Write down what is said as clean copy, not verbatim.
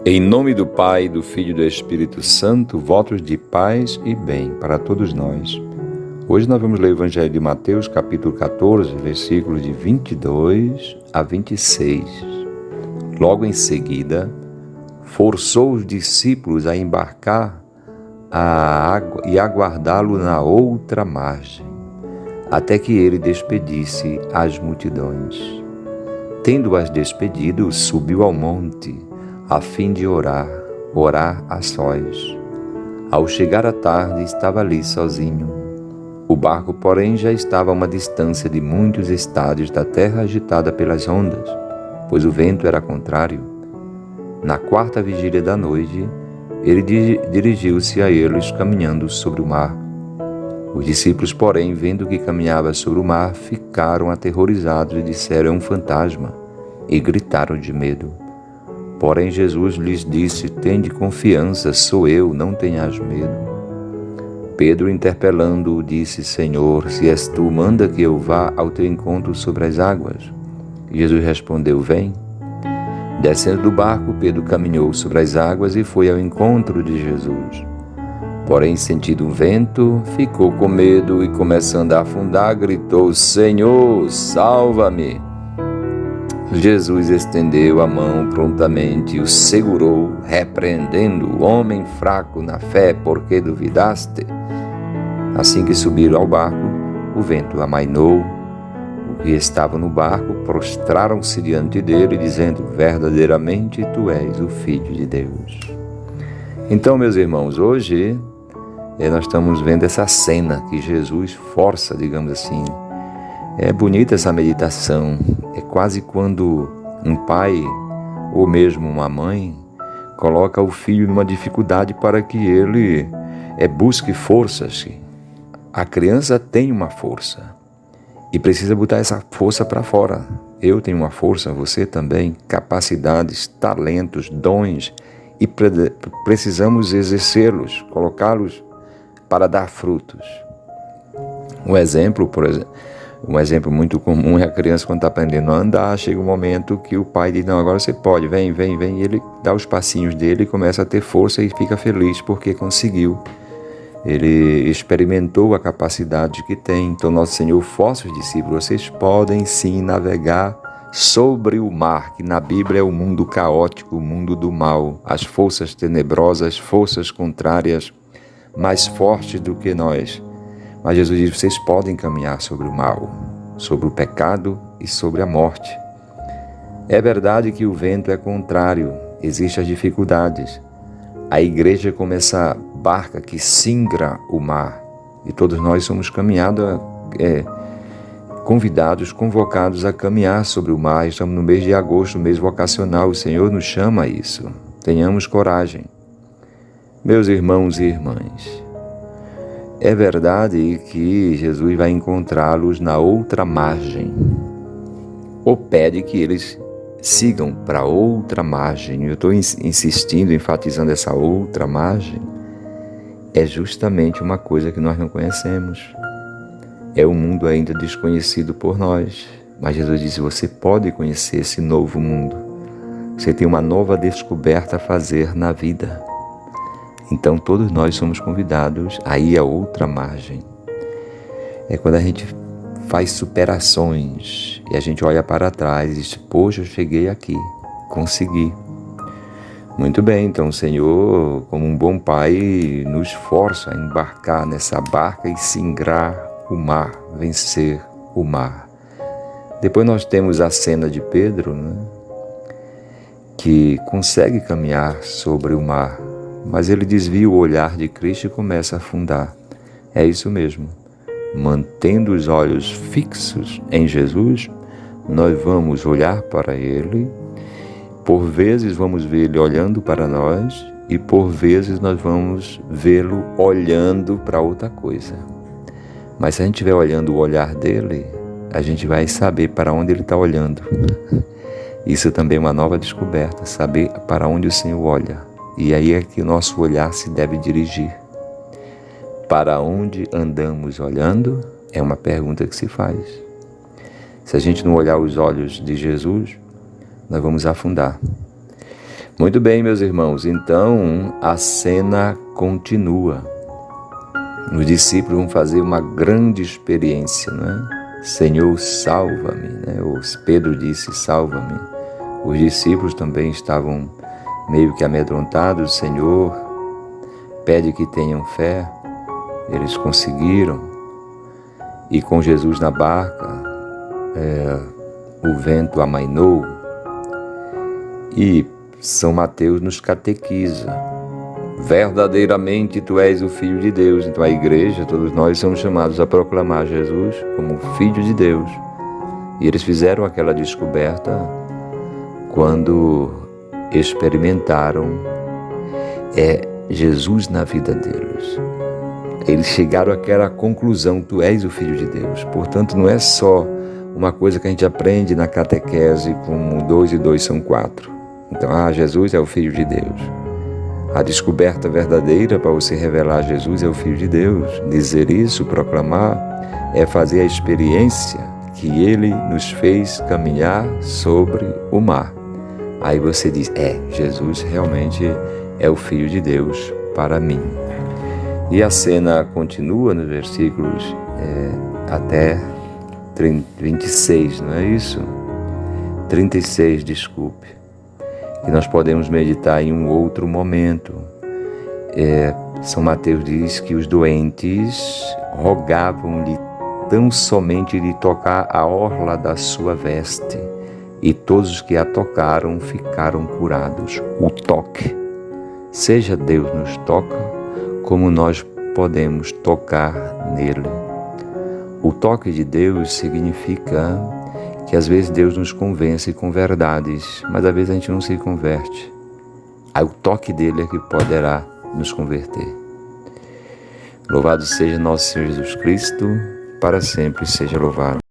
Em nome do Pai, do Filho e do Espírito Santo, votos de paz e bem para todos nós. Hoje nós vamos ler o Evangelho de Mateus, capítulo 14, versículos de 22 a 26. Logo em seguida, forçou os discípulos a embarcar a água e aguardá-lo na outra margem, até que ele despedisse as multidões. Tendo-as despedido, subiu ao monte, a fim de orar a sós. Ao chegar à tarde, estava ali sozinho. O barco, porém, já estava a uma distância de muitos estádios da terra agitada pelas ondas, pois o vento era contrário. Na quarta vigília da noite, ele dirigiu-se a eles caminhando sobre o mar. Os discípulos, porém, vendo que caminhava sobre o mar, ficaram aterrorizados e disseram: "É um fantasma", e gritaram de medo. Porém Jesus lhes disse: "Tende confiança, sou eu, não tenhas medo." Pedro, interpelando-o, disse: "Senhor, se és tu, manda que eu vá ao teu encontro sobre as águas." E Jesus respondeu: "Vem." Descendo do barco, Pedro caminhou sobre as águas e foi ao encontro de Jesus. Porém, sentindo um vento, ficou com medo e, começando a afundar, gritou: "Senhor, salva-me!" Jesus estendeu a mão prontamente e o segurou, repreendendo: "Homem fraco na fé, por que duvidaste?" Assim que subiram ao barco, o vento amainou. Os que estavam no barco prostraram-se diante dele, dizendo: "Verdadeiramente tu és o Filho de Deus." Então, meus irmãos, hoje nós estamos vendo essa cena que Jesus força, digamos assim. É bonita essa meditação. É quase quando um pai ou mesmo uma mãe coloca o filho numa dificuldade para que ele busque forças. A criança tem uma força e precisa botar essa força para fora. Eu tenho uma força, você também, capacidades, talentos, dons, e precisamos exercê-los, colocá-los para dar frutos. Um exemplo muito comum é a criança quando está aprendendo a andar, chega um momento que o pai diz: "Não, agora você pode, vem", e ele dá os passinhos dele e começa a ter força e fica feliz porque conseguiu. Ele experimentou a capacidade que tem. Então nosso Senhor força os discípulos: "Vocês podem sim navegar sobre o mar", que na Bíblia é o mundo caótico, o mundo do mal, as forças tenebrosas, forças contrárias, mais fortes do que nós. Mas Jesus diz: "Vocês podem caminhar sobre o mal, sobre o pecado e sobre a morte." É verdade que o vento é contrário, existem as dificuldades. A igreja é como essa barca que singra o mar. E todos nós somos convidados, convocados a caminhar sobre o mar. Estamos no mês de agosto, mês vocacional. O Senhor nos chama a isso. Tenhamos coragem. Meus irmãos e irmãs, é verdade que Jesus vai encontrá-los na outra margem, ou pede que eles sigam para outra margem. Eu estou insistindo, enfatizando essa outra margem. É justamente uma coisa que nós não conhecemos. É um mundo ainda desconhecido por nós. Mas Jesus disse: você pode conhecer esse novo mundo. Você tem uma nova descoberta a fazer na vida. Então todos nós somos convidados a ir a outra margem. É quando a gente faz superações e a gente olha para trás e diz: "Poxa, eu cheguei aqui, consegui." Muito bem, então o Senhor, como um bom pai, nos força a embarcar nessa barca e singrar o mar, vencer o mar. Depois nós temos a cena de Pedro, que consegue caminhar sobre o mar, mas ele desvia o olhar de Cristo e começa a afundar. É isso mesmo. Mantendo os olhos fixos em Jesus, nós vamos olhar para Ele. Por vezes vamos ver Ele olhando para nós e por vezes nós vamos vê-lo olhando para outra coisa. Mas se a gente estiver olhando o olhar dele, a gente vai saber para onde Ele está olhando. Isso também é uma nova descoberta, saber para onde o Senhor olha. E aí é que o nosso olhar se deve dirigir. Para onde andamos olhando? É uma pergunta que se faz. Se a gente não olhar os olhos de Jesus, nós vamos afundar. Muito bem, meus irmãos, então a cena continua. Os discípulos vão fazer uma grande experiência, não é? Senhor, salva-me, né? Pedro disse, salva-me. Os discípulos também estavam meio que amedrontados. Senhor, pede que tenham fé. Eles conseguiram. E com Jesus na barca, o vento amainou. E São Mateus nos catequiza. Verdadeiramente tu és o Filho de Deus. Então a igreja, todos nós somos chamados a proclamar Jesus como Filho de Deus. E eles fizeram aquela descoberta quando experimentaram Jesus na vida deles. Eles chegaram àquela conclusão, tu és o Filho de Deus. Portanto, não é só uma coisa que a gente aprende na catequese como 2 e 2 são 4. Então, Jesus é o Filho de Deus. A descoberta verdadeira para você revelar Jesus é o Filho de Deus. Dizer isso, proclamar, é fazer a experiência que Ele nos fez caminhar sobre o mar. Aí você diz, Jesus realmente é o Filho de Deus para mim. E a cena continua nos versículos até 26, não é isso? 36, desculpe. Que nós podemos meditar em um outro momento. São Mateus diz que os doentes rogavam-lhe tão somente de tocar a orla da sua veste, e todos os que a tocaram ficaram curados. O toque. Seja Deus nos toca, como nós podemos tocar nele. O toque de Deus significa que às vezes Deus nos convence com verdades, mas às vezes a gente não se converte. Aí o toque dele é que poderá nos converter. Louvado seja nosso Senhor Jesus Cristo, para sempre seja louvado.